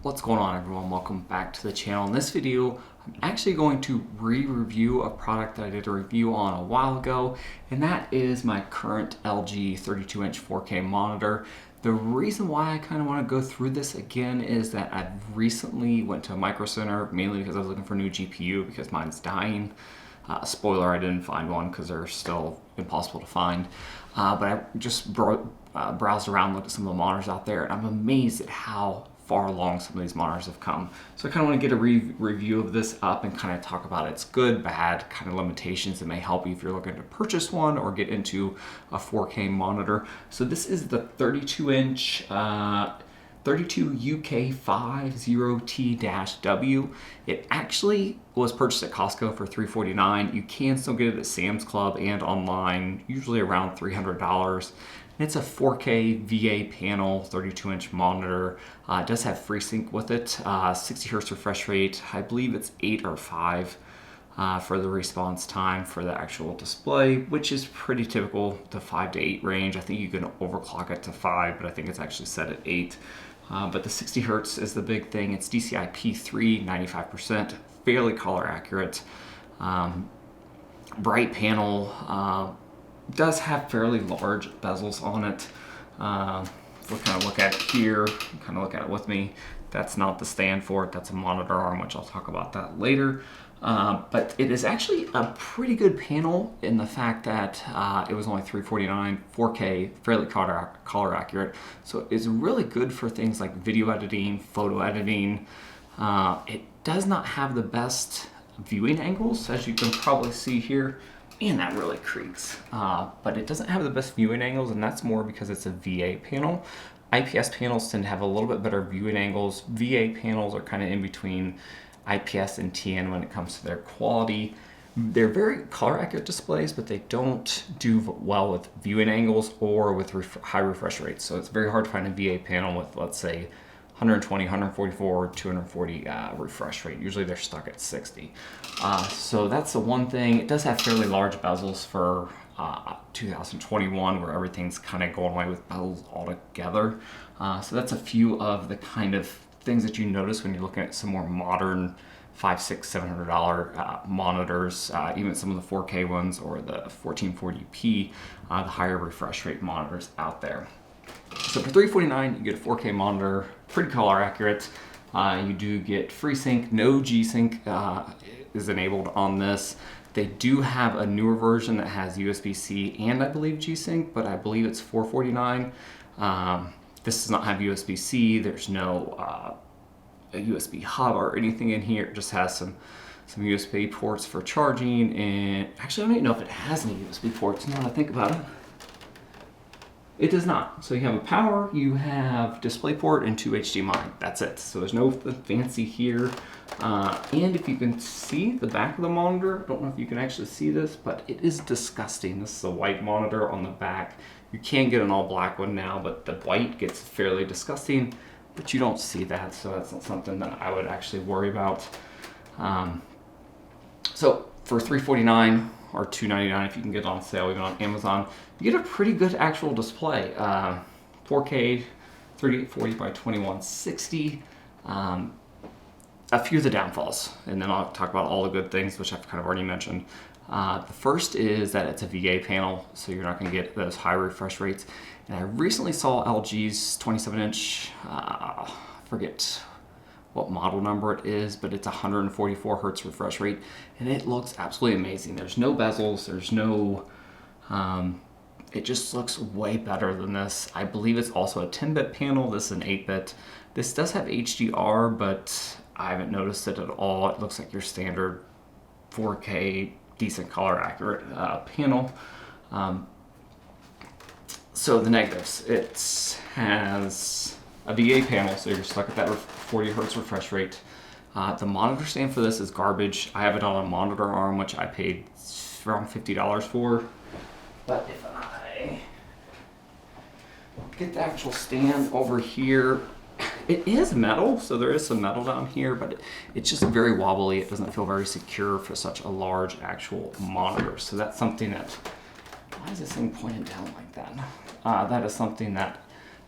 What's going on, everyone? Welcome back to the channel. In this video, I'm actually going to re-review a product that I did a review on a while ago, and that is my current LG 32-inch 4K monitor. The reason why I kind of want to go through this again is that I recently went to a Micro Center, mainly because I was looking for a new GPU because mine's dying. Spoiler, I didn't find one because they're still impossible to find. But I just browsed around, looked at some of the monitors out there, and I'm amazed at how far along some of these monitors have come. So I kind of want to get a review of this up and kind of talk about its good, bad, kind of limitations that may help you if you're looking to purchase one or get into a 4K monitor. So this is the 32-inch 32UK50T-W. It actually was purchased at Costco for $349. You can still get it at Sam's Club and online, usually around $300. And it's a 4K VA panel, 32-inch monitor. It does have FreeSync with it, 60 hertz refresh rate. I believe it's 8 or 5 for the response time for the actual display, which is pretty typical, the 5 to 8 range. I think you can overclock it to 5, but I think it's actually set at 8. But the 60 hertz is the big thing. It's DCI P3, 95%, fairly color accurate. Bright panel. Does have fairly large bezels on it. We'll kind of look at it here, kind of look at it with me. That's not the stand for it, that's a monitor arm, which I'll talk about that later. But it is actually a pretty good panel in the fact that it was only $349, 4K, fairly color accurate. So it's really good for things like video editing, photo editing. It does not have the best viewing angles, as you can probably see here. And that really creaks. But it doesn't have the best viewing angles, and that's more because it's a VA panel. IPS panels tend to have a little bit better viewing angles. VA panels are kind of in between IPS and TN when it comes to their quality. They're very color accurate displays, but they don't do well with viewing angles or with high refresh rates. So it's very hard to find a VA panel with, let's say, 120, 144, 240 refresh rate. Usually they're stuck at 60. So that's the one thing. It does have fairly large bezels for 2021, where everything's kind of going away with bezels altogether. So that's a few of the kind of things that you notice when you're looking at some more modern $500, $600, $700 monitors, even some of the 4K ones or the 1440p, the higher refresh rate monitors out there. So for $349, you get a 4K monitor, pretty color accurate. You do get FreeSync, no G-Sync is enabled on this. They do have a newer version that has Usbc and I believe G-Sync, but I believe it's $449. This does not have Usbc. There's no a USB hub or anything in here. It just has some USB ports for charging, and actually I don't even know if it has any USB ports now that I think about it. It does not. So you have a power, you have DisplayPort, and 2 HDMI. That's it. So there's no fancy here. And if you can see the back of the monitor, I don't know if you can actually see this, but it is disgusting. This is a white monitor on the back. You can get an all black one now, but the white gets fairly disgusting, but you don't see that. So that's not something that I would actually worry about. So for $349 or $299 if you can get it on sale, even on Amazon, you get a pretty good actual display. 4K 3840 by 2160. A few of the downfalls, and then I'll talk about all the good things, which I've kind of already mentioned. The first is that it's a VA panel, so you're not going to get those high refresh rates. And I recently saw LG's 27-inch, I forget what model number it is, but it's 144 hertz refresh rate, and it looks absolutely amazing. There's no bezels, there's no, it just looks way better than this. I believe it's also a 10-bit panel. This is an 8-bit. This does have HDR, but I haven't noticed it at all. It looks like your standard 4K, decent color accurate panel. So the negatives, it has a VA panel, so you're stuck at that 40 hertz refresh rate. The monitor stand for this is garbage. I have it on a monitor arm, which I paid around $50 for. But if I get the actual stand over here, it is metal, so there is some metal down here, but it's just very wobbly. It doesn't feel very secure for such a large actual monitor. So that's something that, why is this thing pointed down like that? That is something that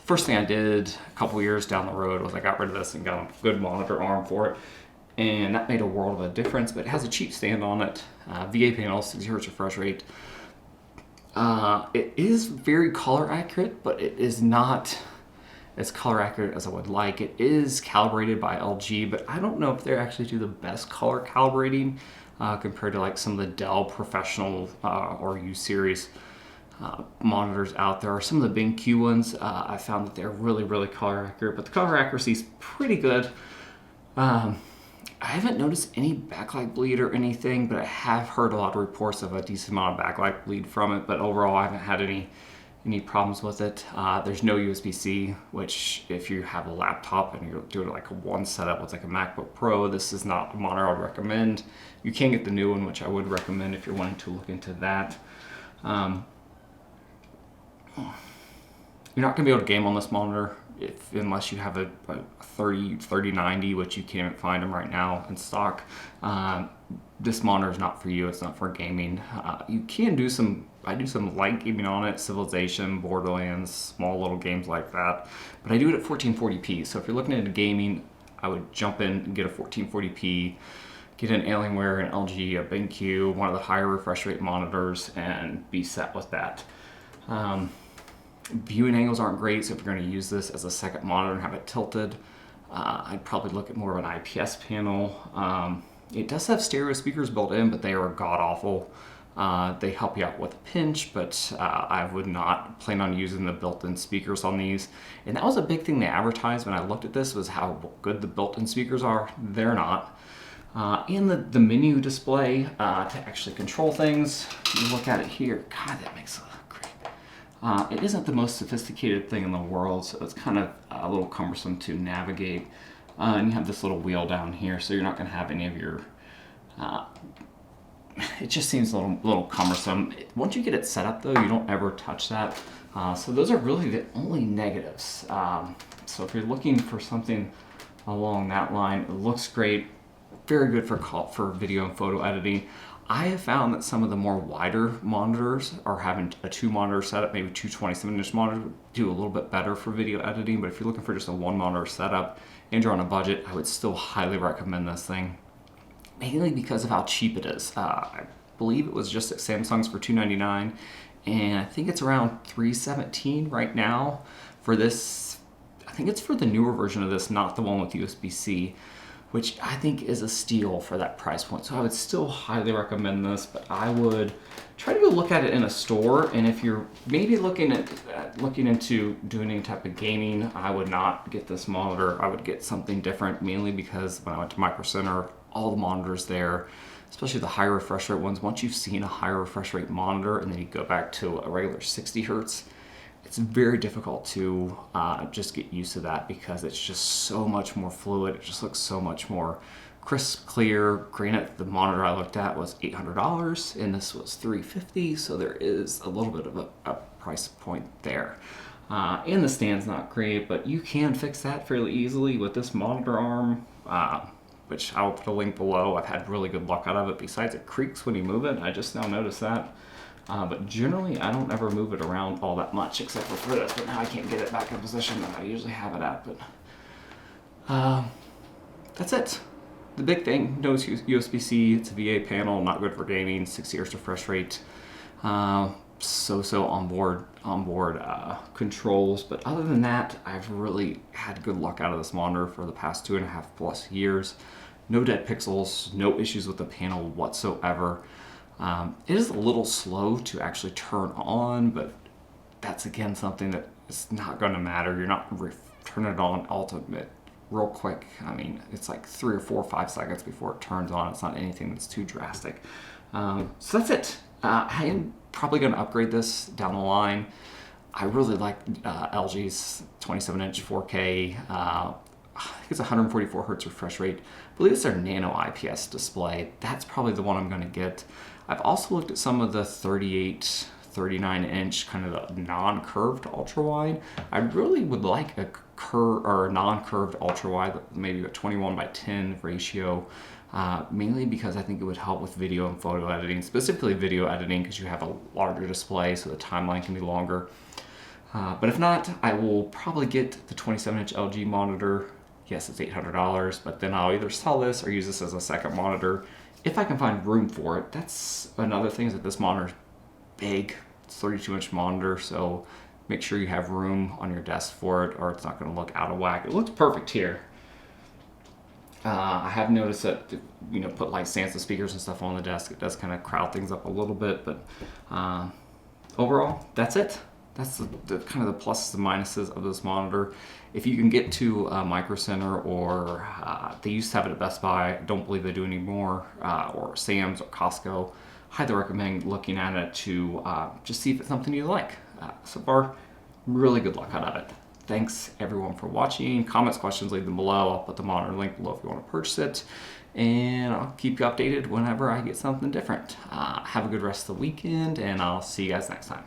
first thing I did a couple years down the road was I got rid of this and got a good monitor arm for it. And that made a world of a difference, but it has a cheap stand on it. VA panel, 60 hertz refresh rate. It is very color accurate, but it is not as color accurate as I would like. It is calibrated by LG, but I don't know if they actually do the best color calibrating compared to like some of the Dell Professional or U-Series monitors out there. Or some of the BenQ ones, I found that they're really, really color accurate, but the color accuracy is pretty good. I haven't noticed any backlight bleed or anything, but I have heard a lot of reports of a decent amount of backlight bleed from it, but overall I haven't had any problems with it. There's no USB-C, which if you have a laptop and you're doing like a one setup with like a MacBook Pro, this is not a monitor I would recommend. You can get the new one, which I would recommend if you're wanting to look into that. You're not going to be able to game on this monitor unless you have a 3090, which you can't find them right now in stock. This monitor is not for you. It's not for gaming. You can do I do some light gaming on it, Civilization, Borderlands, small little games like that. But I do it at 1440p. So if you're looking into gaming, I would jump in and get a 1440p, get an Alienware, an LG, a BenQ, one of the higher refresh rate monitors, and be set with that. Viewing angles aren't great, so if you're going to use this as a second monitor and have it tilted, I'd probably look at more of an IPS panel. It does have stereo speakers built in, but they are god-awful. They help you out with a pinch, but I would not plan on using the built-in speakers on these. And that was a big thing they advertised when I looked at this, was how good the built-in speakers are. They're not. And the menu display to actually control things. You look at it here, God, that makes it isn't the most sophisticated thing in the world, so it's kind of a little cumbersome to navigate. And you have this little wheel down here, so you're not going to have any of your... it just seems a little cumbersome. Once you get it set up, though, you don't ever touch that. So those are really the only negatives. So if you're looking for something along that line, it looks great. Very good for video and photo editing. I have found that some of the more wider monitors are having a 2-monitor setup, maybe 2 27-inch monitors, do a little bit better for video editing. But if you're looking for just a 1-monitor setup and you're on a budget, I would still highly recommend this thing, mainly because of how cheap it is. I believe it was just at Samsung's for $299, and I think it's around $317 right now for this. I think it's for the newer version of this, not the one with USB-C, which I think is a steal for that price point. So I would still highly recommend this, but I would try to go look at it in a store. And if you're maybe looking into doing any type of gaming, I would not get this monitor. I would get something different, mainly because when I went to Micro Center, all the monitors there, especially the high refresh rate ones, once you've seen a higher refresh rate monitor and then you go back to a regular 60 hertz, it's very difficult to just get used to that, because it's just so much more fluid. It just looks so much more crisp, clear. Granted, the monitor I looked at was $800 and this was $350, so there is a little bit of a price point there. And the stand's not great, but you can fix that fairly easily with this monitor arm, which I'll put a link below. I've had really good luck out of it. Besides, it creaks when you move it. I just now noticed that. But generally, I don't ever move it around all that much, except for this. But now I can't get it back in position that I usually have it at. But that's it. The big thing, no USB-C. It's a VA panel, not good for gaming. 60 hertz refresh rate. So onboard controls. But other than that, I've really had good luck out of this monitor for the past 2.5+ years. No dead pixels, no issues with the panel whatsoever. It is a little slow to actually turn on, but that's again something that is not going to matter. You're not turning it on ultimate real quick. I mean, it's like 3 or 4 or 5 seconds before it turns on. It's not anything that's too drastic. So that's it. I am probably going to upgrade this down the line. I really like LG's 27-inch 4K. I think it's 144 hertz refresh rate. I believe it's their nano IPS display. That's probably the one I'm going to get. I've also looked at some of the 38, 39-inch kind of the non-curved ultra-wide. I really would like a non-curved ultra-wide, maybe a 21:10 ratio, mainly because I think it would help with video and photo editing, specifically video editing, because you have a larger display, so the timeline can be longer. But if not, I will probably get the 27-inch LG monitor. Yes, it's $800, but then I'll either sell this or use this as a second monitor if I can find room for it. That's another thing, is that this monitor is big. It's 32-inch monitor, so make sure you have room on your desk for it, or it's not going to look out of whack. It looks perfect here. I have noticed that, put like stands and speakers and stuff on the desk, it does kind of crowd things up a little bit, but overall, that's it. That's the kind of the pluses and minuses of this monitor. If you can get to a Micro Center, or they used to have it at Best Buy, I don't believe they do anymore, or Sam's or Costco, highly recommend looking at it to just see if it's something you like. So far, really good luck out of it. Thanks everyone for watching. Comments, questions, leave them below. I'll put the monitor link below if you want to purchase it. And I'll keep you updated whenever I get something different. Have a good rest of the weekend, and I'll see you guys next time.